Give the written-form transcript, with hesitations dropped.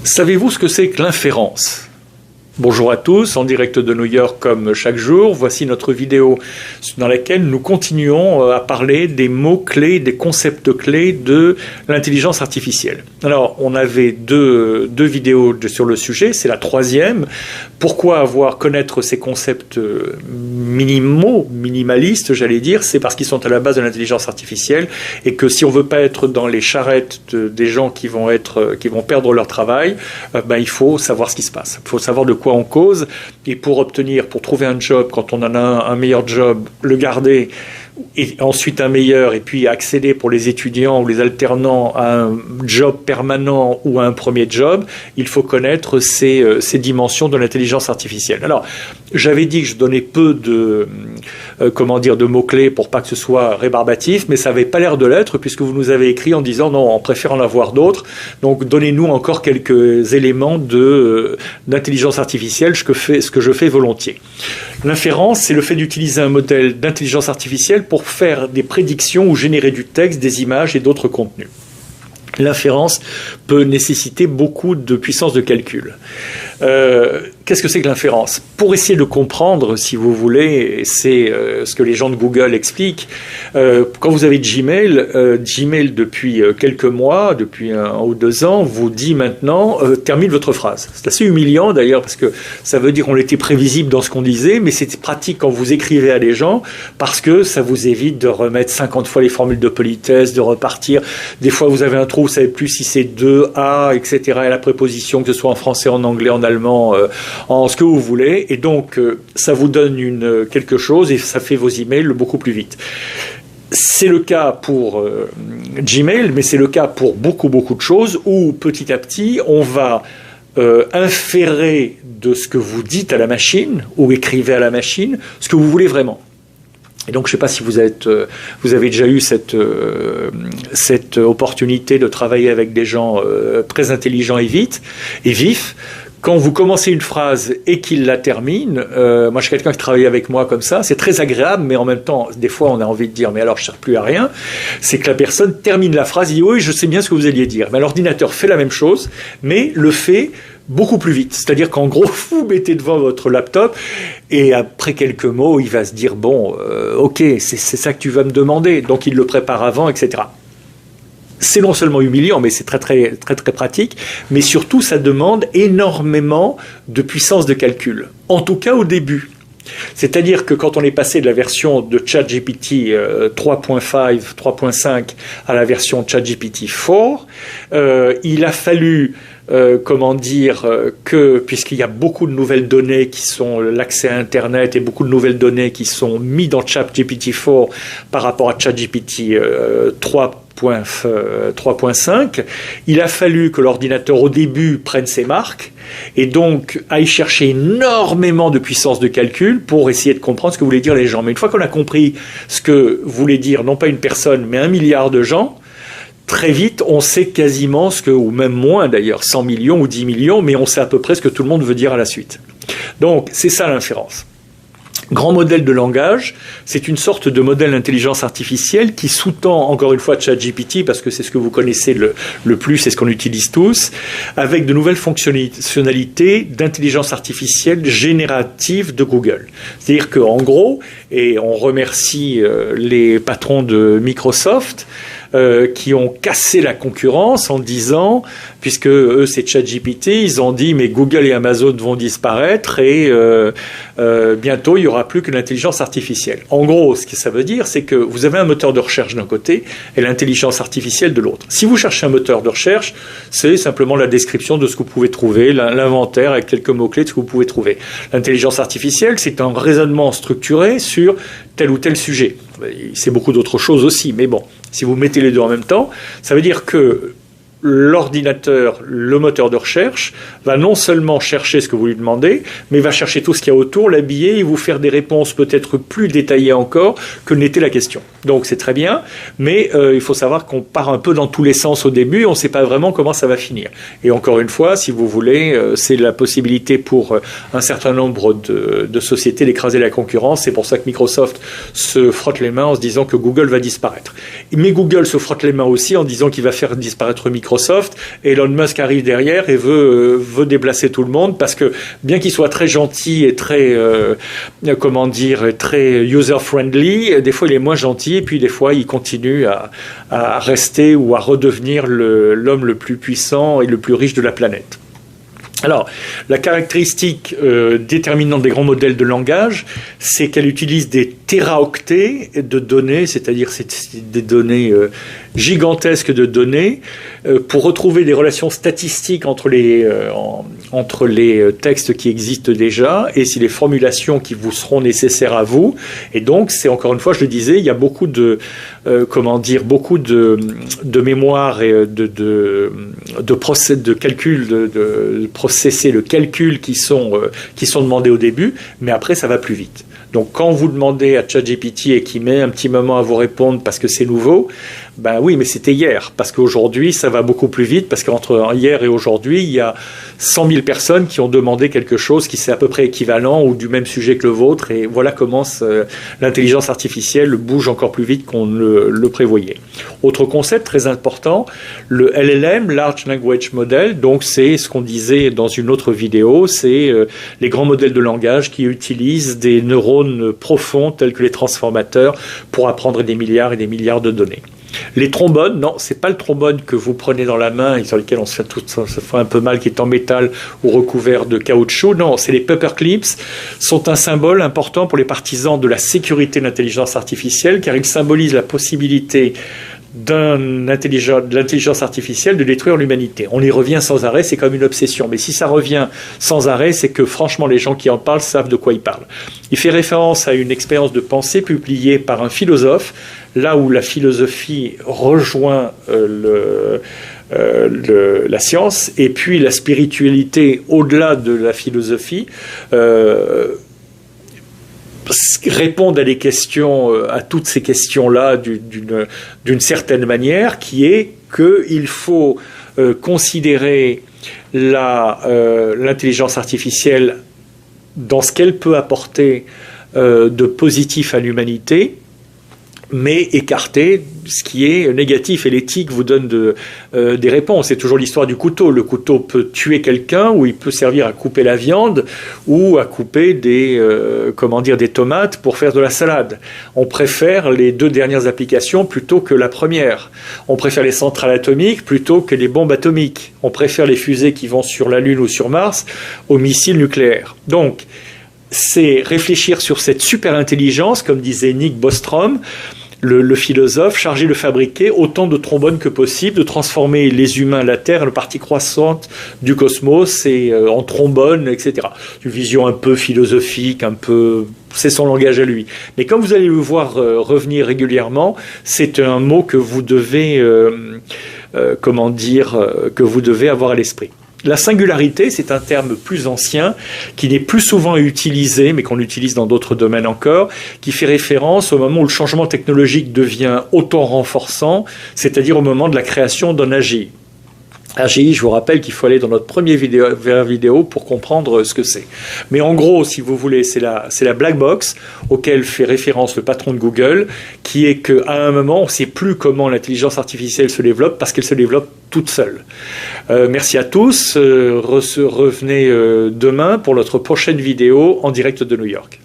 Savez-vous ce que c'est que l'inférence ? Bonjour à tous, en direct de New York comme chaque jour. Voici notre vidéo dans laquelle nous continuons à parler des mots-clés, des concepts clés de l'intelligence artificielle. Alors, on avait deux vidéos sur le sujet, c'est la troisième. Pourquoi connaître ces concepts minimalistes, j'allais dire, c'est parce qu'ils sont à la base de l'intelligence artificielle et que si on veut pas être dans les charrettes des gens qui vont perdre leur travail, il faut savoir ce qui se passe. Il faut savoir de quoi on cause, et pour trouver un job, quand on en a un meilleur job, le garder, et ensuite un meilleur, et puis accéder pour les étudiants ou les alternants à un job permanent ou à un premier job, il faut connaître ces dimensions de l'intelligence artificielle. Alors, j'avais dit que je donnais peu de mots-clés pour pas que ce soit rébarbatif, mais ça n'avait pas l'air de l'être, puisque vous nous avez écrit en disant non, on préfère en avoir d'autres, donc donnez-nous encore quelques éléments d'intelligence artificielle, ce que je fais volontiers. L'inférence, c'est le fait d'utiliser un modèle d'intelligence artificielle pour faire des prédictions ou générer du texte, des images et d'autres contenus. L'inférence peut nécessiter beaucoup de puissance de calcul. Qu'est-ce que c'est que l'inférence ? Pour essayer de comprendre, si vous voulez, c'est ce que les gens de Google expliquent. Quand vous avez Gmail, Gmail depuis quelques mois, depuis 1 ou 2 ans, vous dit maintenant termine votre phrase. C'est assez humiliant d'ailleurs parce que ça veut dire qu'on était prévisible dans ce qu'on disait, mais c'est pratique quand vous écrivez à des gens parce que ça vous évite de remettre 50 fois les formules de politesse, de repartir. Des fois vous avez un trou, vous savez plus si c'est 2A, etc. et la préposition, que ce soit en français, en anglais, en allemand, en ce que vous voulez, et donc ça vous donne quelque chose et ça fait vos emails beaucoup plus vite. C'est le cas pour Gmail, mais c'est le cas pour beaucoup de choses où petit à petit on va inférer de ce que vous dites à la machine ou écrivez à la machine ce que vous voulez vraiment. Et donc, je ne sais pas si vous avez déjà eu cette opportunité de travailler avec des gens très intelligents et vifs. Quand vous commencez une phrase et qu'il la termine, moi je suis quelqu'un qui travaille avec moi comme ça, c'est très agréable, mais en même temps, des fois on a envie de dire, mais alors je ne sers plus à rien, c'est que la personne termine la phrase, dit oui, je sais bien ce que vous alliez dire. Mais l'ordinateur fait la même chose, mais le fait beaucoup plus vite. C'est-à-dire qu'en gros, vous mettez devant votre laptop et après quelques mots, il va se dire, bon, ok, c'est ça que tu vas me demander. Donc il le prépare avant, etc. C'est non seulement humiliant, mais c'est très pratique, mais surtout ça demande énormément de puissance de calcul. En tout cas au début. C'est-à-dire que quand on est passé de la version de ChatGPT 3.5 à la version ChatGPT 4, il a fallu puisqu'il y a beaucoup de nouvelles données qui sont l'accès à Internet et beaucoup de nouvelles données qui sont mises dans ChatGPT 4 par rapport à ChatGPT 3.5, il a fallu que l'ordinateur au début prenne ses marques et donc aille chercher énormément de puissance de calcul pour essayer de comprendre ce que voulaient dire les gens. Mais une fois qu'on a compris ce que voulait dire non pas une personne mais 1 milliard de gens, très vite, on sait quasiment ou même moins d'ailleurs, 100 millions ou 10 millions, mais on sait à peu près ce que tout le monde veut dire à la suite. Donc, c'est ça l'inférence. Grand modèle de langage, c'est une sorte de modèle d'intelligence artificielle qui sous-tend, encore une fois, ChatGPT, parce que c'est ce que vous connaissez le plus, c'est ce qu'on utilise tous, avec de nouvelles fonctionnalités d'intelligence artificielle générative de Google. C'est-à-dire qu'en gros, et on remercie les patrons de Microsoft, qui ont cassé la concurrence en disant, puisque eux c'est ChatGPT, ils ont dit mais Google et Amazon vont disparaître et bientôt il n'y aura plus que l'intelligence artificielle. En gros, ce que ça veut dire, c'est que vous avez un moteur de recherche d'un côté et l'intelligence artificielle de l'autre. Si vous cherchez un moteur de recherche, c'est simplement la description de ce que vous pouvez trouver, l'inventaire avec quelques mots-clés de ce que vous pouvez trouver. L'intelligence artificielle, c'est un raisonnement structuré sur tel ou tel sujet. C'est beaucoup d'autres choses aussi, mais bon, si vous mettez les deux en même temps, ça veut dire que l'ordinateur, le moteur de recherche, va non seulement chercher ce que vous lui demandez, mais va chercher tout ce qu'il y a autour, l'habiller et vous faire des réponses peut-être plus détaillées encore que n'était la question. Donc c'est très bien, mais il faut savoir qu'on part un peu dans tous les sens au début, on ne sait pas vraiment comment ça va finir. Et encore une fois, si vous voulez, c'est la possibilité pour un certain nombre de sociétés d'écraser la concurrence. C'est pour ça que Microsoft se frotte les mains en se disant que Google va disparaître. Mais Google se frotte les mains aussi en disant qu'il va faire disparaître Microsoft Microsoft, et Elon Musk arrive derrière et veut déplacer tout le monde, parce que bien qu'il soit très gentil et très, très user-friendly, des fois il est moins gentil, et puis des fois il continue à rester ou à redevenir l'homme le plus puissant et le plus riche de la planète. Alors, la caractéristique déterminante des grands modèles de langage, c'est qu'elle utilise des téraoctets de données, c'est-à-dire des données gigantesques de données, pour retrouver des relations statistiques entre les textes qui existent déjà et si les formulations qui vous seront nécessaires à vous. Et donc, c'est encore une fois, je le disais, il y a beaucoup de mémoire et de calcul, de processer le calcul qui sont demandés au début, mais après ça va plus vite. Donc quand vous demandez à ChatGPT et qu'il met un petit moment à vous répondre parce que c'est nouveau, ben oui, mais c'était hier, parce qu'aujourd'hui ça va beaucoup plus vite, parce qu'entre hier et aujourd'hui, il y a 100 000 personnes qui ont demandé quelque chose qui c'est à peu près équivalent ou du même sujet que le vôtre, et voilà comment l'intelligence artificielle bouge encore plus vite qu'on le prévoyait. Autre concept très important, le LLM, Large Language Model, donc c'est ce qu'on disait dans une autre vidéo, c'est les grands modèles de langage qui utilisent des neurones profonds tels que les transformateurs pour apprendre des milliards et des milliards de données. Les trombones, non, c'est pas le trombone que vous prenez dans la main et sur lequel on se fait un peu mal, qui est en métal ou recouvert de caoutchouc. Non, c'est les paperclips, sont un symbole important pour les partisans de la sécurité de l'intelligence artificielle, car ils symbolisent la possibilité de l'intelligence artificielle de détruire l'humanité. On y revient sans arrêt, c'est comme une obsession. Mais si ça revient sans arrêt, c'est que franchement les gens qui en parlent savent de quoi ils parlent. Il fait référence à une expérience de pensée publiée par un philosophe, là où la philosophie rejoint la science, et puis la spiritualité au-delà de la philosophie, répondent à des questions, à toutes ces questions-là d'une certaine manière, qui est qu'il faut considérer l'intelligence artificielle dans ce qu'elle peut apporter de positif à l'humanité, mais écarter ce qui est négatif. Et l'éthique vous donne des réponses. C'est toujours l'histoire du couteau. Le couteau peut tuer quelqu'un, ou il peut servir à couper la viande, ou à couper des tomates pour faire de la salade. On préfère les deux dernières applications plutôt que la première. On préfère les centrales atomiques plutôt que les bombes atomiques. On préfère les fusées qui vont sur la Lune ou sur Mars aux missiles nucléaires. Donc, c'est réfléchir sur cette super-intelligence, comme disait Nick Bostrom, le philosophe, chargé de fabriquer autant de trombones que possible, de transformer les humains, la Terre, la partie croissante du cosmos, et en trombones, etc. Une vision un peu philosophique, c'est son langage à lui. Mais comme vous allez le voir revenir régulièrement, c'est un mot que vous devez, que vous devez avoir à l'esprit. La singularité, c'est un terme plus ancien, qui n'est plus souvent utilisé, mais qu'on utilise dans d'autres domaines encore, qui fait référence au moment où le changement technologique devient auto-renforçant, c'est-à-dire au moment de la création d'un AGI. AGI, je vous rappelle qu'il faut aller dans notre premier vidéo pour comprendre ce que c'est. Mais en gros, si vous voulez, c'est la black box auquel fait référence le patron de Google, qui est qu'à un moment, on ne sait plus comment l'intelligence artificielle se développe, parce qu'elle se développe toute seule. Merci à tous. Revenez demain pour notre prochaine vidéo en direct de New York.